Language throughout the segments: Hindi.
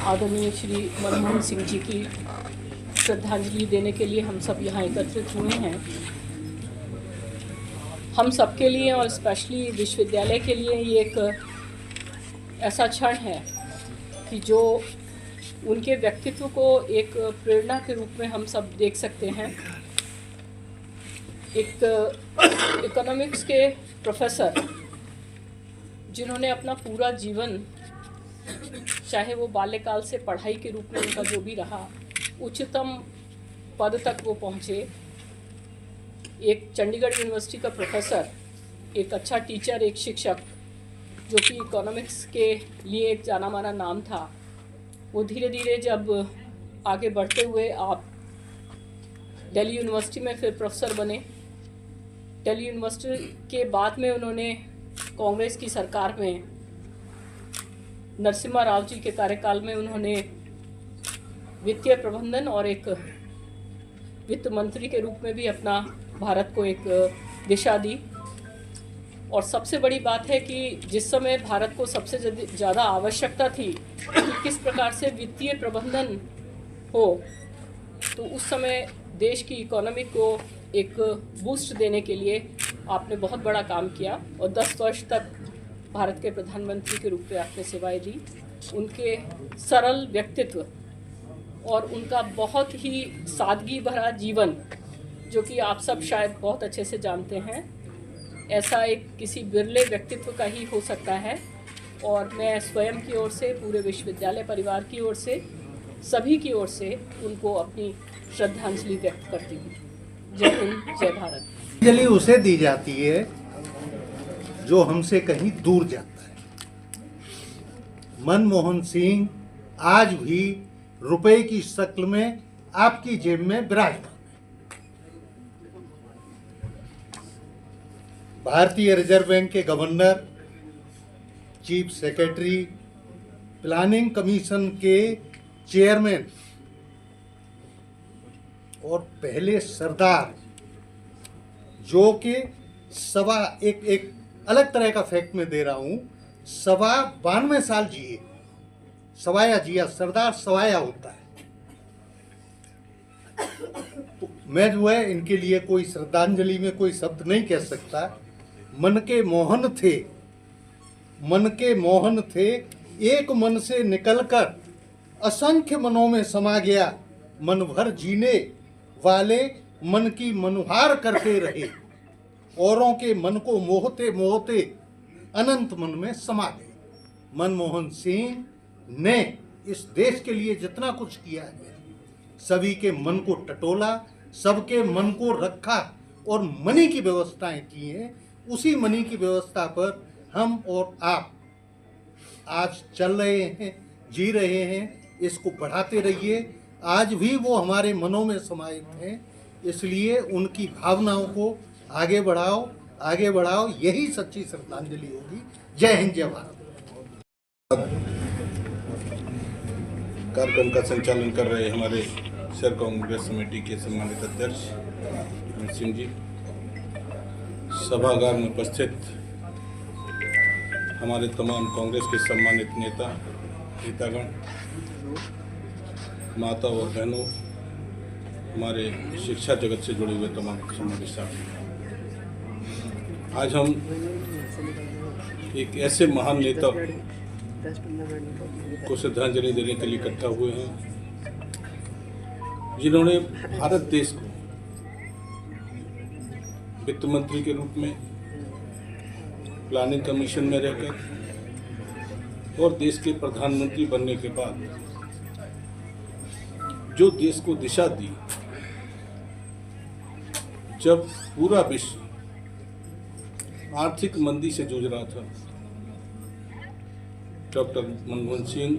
आदरणीय श्री मनमोहन सिंह जी की श्रद्धांजलि देने के लिए हम सब यहाँ एकत्रित हुए हैं। हम सबके लिए और स्पेशली विश्वविद्यालय के लिए ये एक ऐसा क्षण है कि जो उनके व्यक्तित्व को एक प्रेरणा के रूप में हम सब देख सकते हैं। एक इकोनॉमिक्स के प्रोफेसर जिन्होंने अपना पूरा जीवन, चाहे वो बाल्यकाल से पढ़ाई के रूप में उनका जो भी रहा, उच्चतम पद तक वो पहुँचे। एक चंडीगढ़ यूनिवर्सिटी का प्रोफेसर, एक अच्छा टीचर, एक शिक्षक जो कि इकोनॉमिक्स के लिए एक जाना माना नाम था, वो धीरे धीरे जब आगे बढ़ते हुए आप दिल्ली यूनिवर्सिटी में फिर प्रोफेसर बने। दिल्ली यूनिवर्सिटी के बाद में उन्होंने कांग्रेस की सरकार में नरसिम्हा राव जी के कार्यकाल में उन्होंने वित्तीय प्रबंधन और एक वित्त मंत्री के रूप में भी अपना भारत को एक दिशा दी। और सबसे बड़ी बात है कि जिस समय भारत को सबसे ज़्यादा आवश्यकता थी कि किस प्रकार से वित्तीय प्रबंधन हो, तो उस समय देश की इकोनॉमी को एक बूस्ट देने के लिए आपने बहुत बड़ा काम किया और 10 वर्ष तक भारत के प्रधानमंत्री के रूप में आपने सेवाएं दी। उनके सरल व्यक्तित्व और उनका बहुत ही सादगी भरा जीवन, जो कि आप सब शायद बहुत अच्छे से जानते हैं, ऐसा एक किसी बिरले व्यक्तित्व का ही हो सकता है। और मैं स्वयं की ओर से, पूरे विश्वविद्यालय परिवार की ओर से, सभी की ओर से उनको अपनी श्रद्धांजलि व्यक्त करती हूँ। जय हिंद, जय भारत। श्रद्धांजलि उसे दी जाती है जो हमसे कहीं दूर जाता है। मनमोहन सिंह आज भी रुपए की शक्ल में आपकी जेब में विराजमान है। भारतीय रिजर्व बैंक के governor, chief secretary, planning commission के चेयरमैन और पहले सरदार, जो कि एक अलग तरह का फैक्ट में दे रहा हूं, 92 साल जिए, सवाया जिया। सरदार सवाया होता है। तो मैं जो है इनके लिए कोई श्रद्धांजलि में कोई शब्द नहीं कह सकता। मन के मोहन थे, मन के मोहन थे, एक मन से निकलकर असंख्य मनों में समा गया। मन भर जीने वाले मन की मनुहार करते रहे, औरों के मन को मोहते मोहते अनंत मन में समा गए। मनमोहन सिंह ने इस देश के लिए जितना कुछ किया है, सभी के मन को टटोला, सबके मन को रखा और मनी की व्यवस्थाएं की हैं। उसी मनी की व्यवस्था पर हम और आप आज चल रहे हैं, जी रहे हैं। इसको बढ़ाते रहिए। आज भी वो हमारे मनों में समाहित हैं, इसलिए उनकी भावनाओं को आगे बढ़ाओ, आगे बढ़ाओ। यही सच्ची श्रद्धांजलि होगी। जय हिंद, जय भारत। कार्यक्रम का संचालन कर रहे हमारे शहर कांग्रेस कमेटी के सम्मानित अध्यक्ष अमित सिंह जी, सभागार में उपस्थित हमारे तमाम कांग्रेस के सम्मानित नेतागण, माता और बहनों, हमारे शिक्षा जगत से जुड़े हुए तमाम सम्मानित साथी, आज हम एक ऐसे महान नेता को श्रद्धांजलि देने के लिए इकट्ठा हुए हैं जिन्होंने भारत देश को वित्त मंत्री के रूप में, प्लानिंग कमीशन में रहकर और देश के प्रधानमंत्री बनने के बाद जो देश को दिशा दी, जब पूरा विश्व आर्थिक मंदी से जूझ रहा था, डॉक्टर मनमोहन सिंह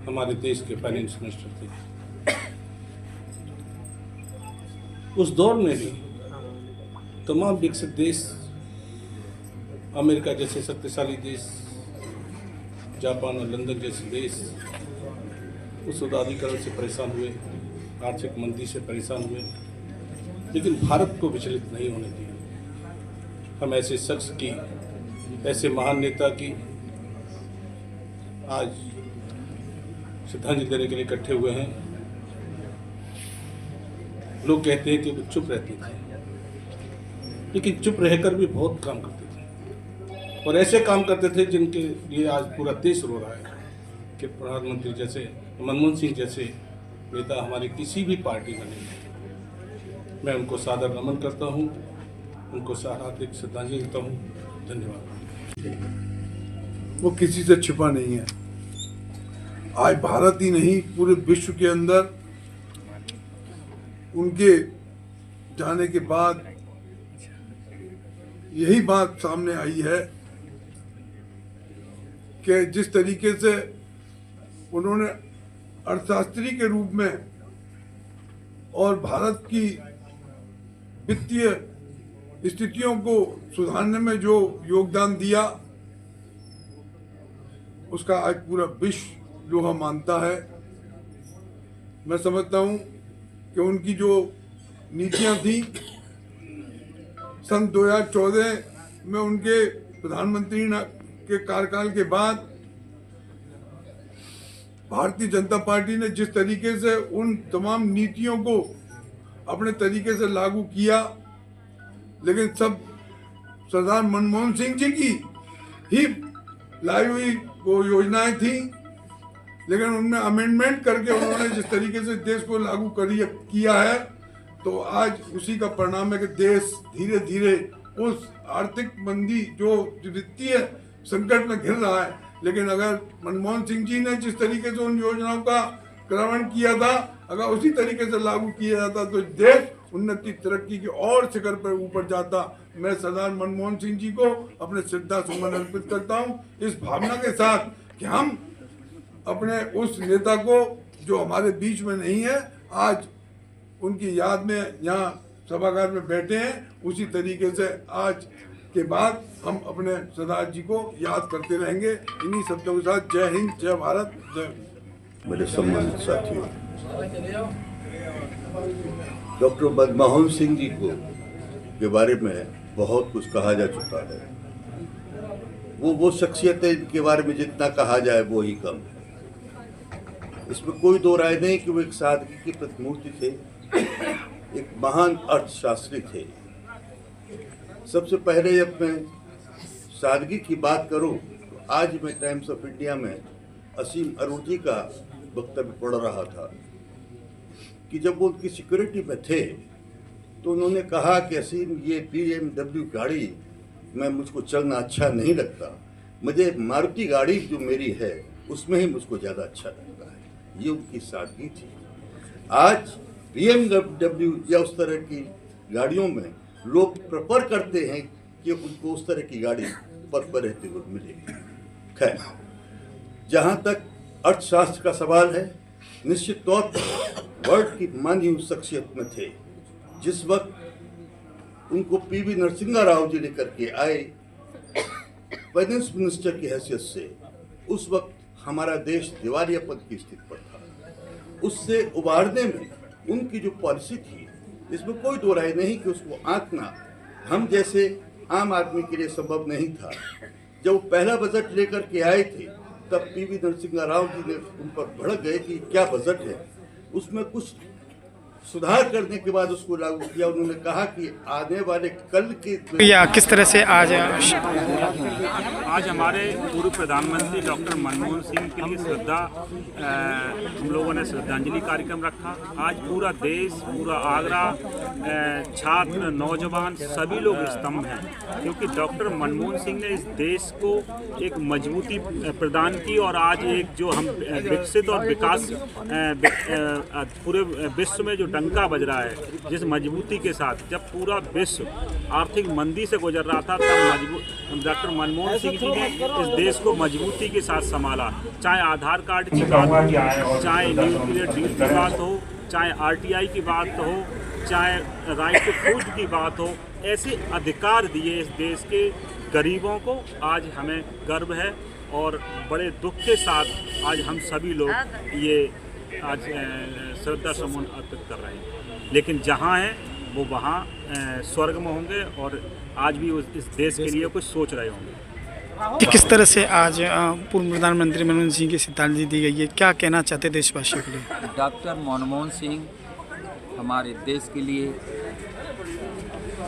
हमारे देश के फाइनेंस मिनिस्टर थे। उस दौर में भी तमाम विकसित देश, अमेरिका जैसे शक्तिशाली देश, जापान और लंदन जैसे देश उस उदारीकरण से परेशान हुए, आर्थिक मंदी से परेशान हुए, लेकिन भारत को विचलित नहीं होने दिया। हम ऐसे शख्स की, ऐसे महान नेता की आज श्रद्धांजलि देने के लिए इकट्ठे हुए हैं। लोग कहते हैं कि वो चुप रहते थे, लेकिन चुप रहकर भी बहुत काम करते थे और ऐसे काम करते थे जिनके लिए आज पूरा देश रो रहा है कि प्रधानमंत्री जैसे मनमोहन सिंह जैसे नेता हमारी किसी भी पार्टी में नहीं है। मैं उनको सादर नमन करता हूँ, उनको हार्दिक श्रद्धांजलि देता हूँ। धन्यवाद। वो किसी से छिपा नहीं है। आज भारत ही नहीं पूरे विश्व के अंदर उनके जाने के बाद यही बात सामने आई है कि जिस तरीके से उन्होंने अर्थशास्त्री के रूप में और भारत की वित्तीय स्थितियों को सुधारने में जो योगदान दिया, उसका आज पूरा विश्व लोहा मानता है। मैं समझता हूं कि उनकी जो नीतियां थी सन 2014 में उनके प्रधानमंत्री के कार्यकाल के बाद भारतीय जनता पार्टी ने जिस तरीके से उन तमाम नीतियों को अपने तरीके से लागू किया, लेकिन सब सरदार मनमोहन सिंह जी की ही लाई हुई वो योजनाएं थी, लेकिन उनमें अमेंडमेंट करके उन्होंने जिस तरीके से देश को लागू किया है, तो आज उसी का परिणाम है कि देश धीरे धीरे उस आर्थिक मंदी जो वित्तीय संकट में घिर रहा है, लेकिन अगर मनमोहन सिंह जी ने जिस तरीके से उन योजनाओं का क्रियान्वयन किया था, अगर उसी तरीके से लागू किया जाता तो देश उन्नति तरक्की की और शिखर पर ऊपर जाता। मैं सरदार मनमोहन सिंह जी को अपने श्रद्धा सुमन अर्पित करता हूं, इस भावना के साथ कि हम अपने उस नेता को जो हमारे बीच में नहीं है, आज उनकी याद में यहाँ सभागार में बैठे हैं, उसी तरीके से आज के बाद हम अपने सरदार जी को याद करते रहेंगे। इन्हीं शब्दों के साथ जय हिंद, जय भारत, जय। मेरे सम्मानित साथियों, डॉक्टर मनमोहन सिंह जी के बारे में बहुत कुछ कहा जा चुका है। वो शख्सियत है इनके बारे में जितना कहा जाए वो ही कम है। इसमें कोई दो राय नहीं कि वो एक सादगी की प्रतिमूर्ति थे, एक महान अर्थशास्त्री थे। सबसे पहले जब मैं सादगी की बात करूं तो आज मैं टाइम्स ऑफ इंडिया में असीम अरुण जी का वक्तव्य पढ़ रहा था कि जब वो उनकी सिक्योरिटी में थे तो उन्होंने कहा कि असीम, ये BMW गाड़ी में मुझको चलना अच्छा नहीं लगता, मुझे मारुति गाड़ी जो मेरी है उसमें ही मुझको ज़्यादा अच्छा लगता है। ये उनकी सादगी थी। आज BMW या उस तरह की गाड़ियों में लोग प्रेफर करते हैं कि उनको उस तरह की गाड़ी पद पर रहते हुए मिले। खैर, जहाँ तक अर्थशास्त्र का सवाल है, निश्चित तौर पर वर्ल्ड की मानी हुई शख्सियत में थे। जिस वक्त उनको PV नरसिम्हा राव जी लेकर के आए फाइनेंस मिनिस्टर की हैसियत से, उस वक्त हमारा देश दिवालियापन की स्थिति पर था। उससे उबारने में उनकी जो पॉलिसी थी, इसमें कोई दो राय नहीं कि उसको आंकना हम जैसे आम आदमी के लिए संभव नहीं था। जब वो पहला बजट लेकर के आए थे तब PV नरसिम्हा राव जी ने उन पर भड़क गए कि क्या बजट है। उसमें कुछ सुधार करने के बाद उसको लागू किया। उन्होंने कहा कि आने वाले कल के या किस तरह से आज हमारे पूर्व प्रधानमंत्री डॉक्टर मनमोहन सिंह के लिए हम लोगों ने श्रद्धांजलि कार्यक्रम रखा। आज पूरा देश, पूरा आगरा, छात्र, नौजवान सभी लोग स्तंभ हैं, क्योंकि डॉक्टर मनमोहन सिंह ने इस देश को एक मजबूती प्रदान की और आज एक जो हम विकसित और विकास पूरे विश्व में जो डंका बज रहा है, जिस मजबूती के साथ जब पूरा विश्व आर्थिक मंदी से गुजर रहा था, तब डॉक्टर मनमोहन सिंह जी ने इस देश को मजबूती के साथ संभाला। चाहे आधार कार्ड की बात हो, चाहे न्यूक्लियर डील की बात हो, चाहे RTI की बात हो, चाहे राइट टू फूड की बात हो, ऐसे अधिकार दिए इस देश के गरीबों को। आज हमें गर्व है और बड़े दुख के साथ आज हम सभी लोग ये आज श्रद्धा सुमन अर्पित कर रहे हैं। लेकिन जहाँ हैं वो वहाँ स्वर्ग में होंगे और आज भी इस देश के लिए कुछ सोच रहे होंगे। किस तरह से आज पूर्व प्रधानमंत्री मनमोहन सिंह की श्रद्धांजलि दी गई है, क्या कहना चाहते देशवासियों के लिए? डॉक्टर मनमोहन सिंह हमारे देश के लिए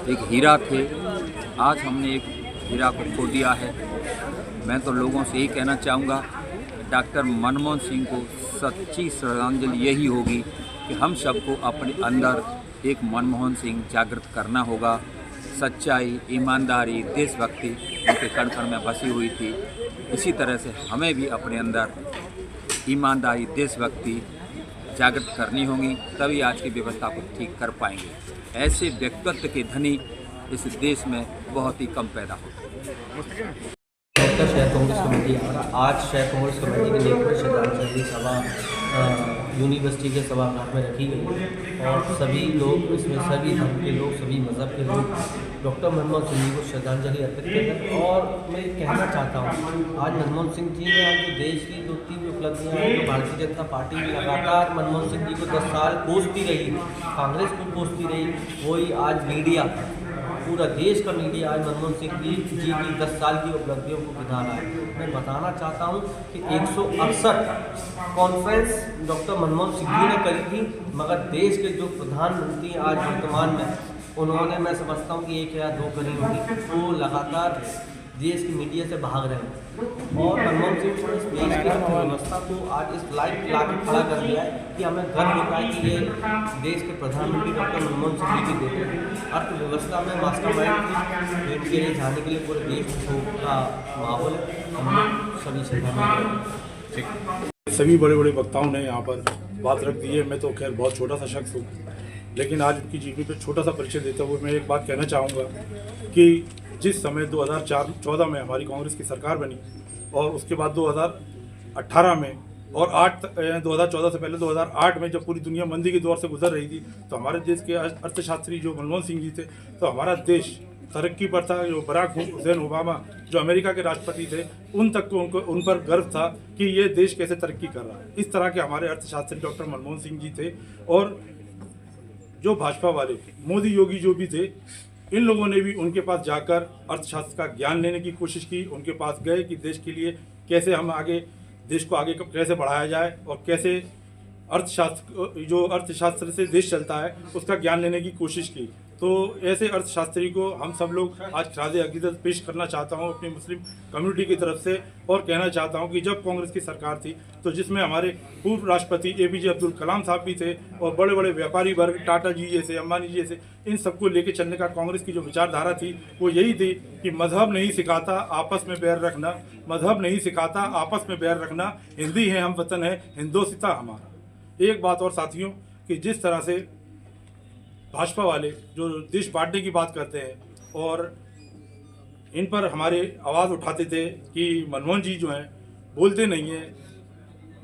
एक हीरा थे। आज हमने एक हीरा को खो दिया है। मैं तो लोगों से यही कहना चाहूँगा, डॉक्टर मनमोहन सिंह को सच्ची श्रद्धांजलि यही होगी कि हम सबको अपने अंदर एक मनमोहन सिंह जागृत करना होगा। सच्चाई, ईमानदारी, देशभक्ति उनके कण कण में बसी हुई थी। इसी तरह से हमें भी अपने अंदर ईमानदारी, देशभक्ति जागृत करनी होगी, तभी आज की व्यवस्था को ठीक कर पाएंगे। ऐसे व्यक्तित्व के धनी इस देश में बहुत ही कम पैदा होते हैं। डॉक्टर शहर कांग्रेस कमेटी आज शहर कांग्रेस कमेटी के नेतृत्व में श्रद्धांजलि सभा यूनिवर्सिटी के सभागार में रखी गई और सभी लोग इसमें, सभी धर्म के लोग, सभी मज़हब के लोग डॉक्टर मनमोहन सिंह जी को श्रद्धांजलि अर्पित करें। और मैं कहना चाहता हूँ, आज मनमोहन सिंह जी ने आज जो देश की 2-3 उपलब्धियाँ हैं, जो भारतीय जनता पार्टी लगातार मनमोहन सिंह जी को 10 साल कोसती रही, कांग्रेस को कोसती रही, वही आज मीडिया, पूरा देश का मीडिया आज मनमोहन सिंह जी की 10 साल की उपलब्धियों को गिना रहा है। मैं बताना चाहता हूं कि 168 कॉन्फ्रेंस डॉक्टर मनमोहन सिंह जी ने करी थी, मगर देश के जो प्रधानमंत्री आज वर्तमान में, उन्होंने, मैं समझता हूं कि 1 या 2 करी होगी, वो लगातार देश की मीडिया से भाग रहे हैं। और मनमोहन सिंह को इस देश की अर्थव्यवस्था को आज इस लाइफ ला के खड़ा कर दिया है कि हमें गर्व होता है कि ये देश के प्रधानमंत्री डॉक्टर मनमोहन सिंह जी की देते हैं। अर्थव्यवस्था में मास्टरमाइंड थी, इनके लिए जाने के लिए पूरे देश का माहौल है। हम सभी से सभी बड़े बड़े वक्ताओं ने यहाँ पर बात रख दी है। मैं तो खैर बहुत छोटा सा शख्स हूँ, लेकिन आज उनकी जीवनी पर छोटा सा परिचय देते हुए मैं एक बात कहना चाहूँगा कि जिस समय 2014 में हमारी कांग्रेस की सरकार बनी और उसके बाद 2018 में और 2014 से पहले 2008 में जब पूरी दुनिया मंदी के दौर से गुजर रही थी, तो हमारे देश के अर्थशास्त्री जो मनमोहन सिंह जी थे, तो हमारा देश तरक्की पर था। जो बराक हुसैन ओबामा जो अमेरिका के राष्ट्रपति थे, उन तक को उन पर गर्व था कि ये देश कैसे तरक्की कर रहा है। इस तरह के हमारे अर्थशास्त्री डॉक्टर मनमोहन सिंह जी थे। और जो भाजपा वाले मोदी योगी जो भी थे, इन लोगों ने भी उनके पास जाकर अर्थशास्त्र का ज्ञान लेने की कोशिश की। उनके पास गए कि देश के लिए कैसे हम आगे, देश को आगे कैसे बढ़ाया जाए और कैसे अर्थशास्त्र से देश चलता है उसका ज्ञान लेने की कोशिश की। तो ऐसे अर्थशास्त्री को हम सब लोग आज खराज अकीदत पेश करना चाहता हूँ अपनी मुस्लिम कम्युनिटी की तरफ से, और कहना चाहता हूँ कि जब कांग्रेस की सरकार थी तो जिसमें हमारे पूर्व राष्ट्रपति APJ अब्दुल कलाम साहब भी थे और बड़े बड़े व्यापारी वर्ग, टाटा जी जैसे, अंबानी जी जैसे, इन सबको लेके चलने का कांग्रेस की जो विचारधारा थी वो यही थी कि मजहब नहीं सिखाता आपस में बैर रखना, मजहब नहीं सिखाता आपस में बैर रखना, हिंदी है हम वतन है हिंदोसिता हमारा। एक बात और साथियों, कि जिस तरह से भाजपा वाले जो देश बांटने की बात करते हैं और इन पर हमारे आवाज़ उठाते थे कि मनमोहन जी जो हैं बोलते नहीं हैं,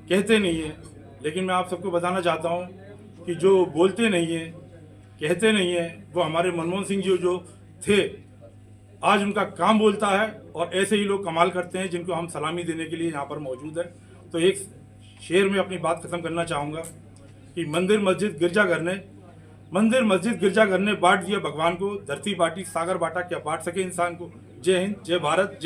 कहते नहीं हैं, लेकिन मैं आप सबको बताना चाहता हूं कि जो बोलते नहीं हैं, कहते नहीं हैं, वो हमारे मनमोहन सिंह जी जो थे, आज उनका काम बोलता है। और ऐसे ही लोग कमाल करते हैं जिनको हम सलामी देने के लिए यहाँ पर मौजूद है। तो एक शेर में अपनी बात खत्म करना चाहूँगा कि मंदिर मस्जिद गिरजाघर ने बांट दिया भगवान को, धरती बांटी सागर बांटा, क्या बांट सके इंसान को। जय हिंद, जय भारत।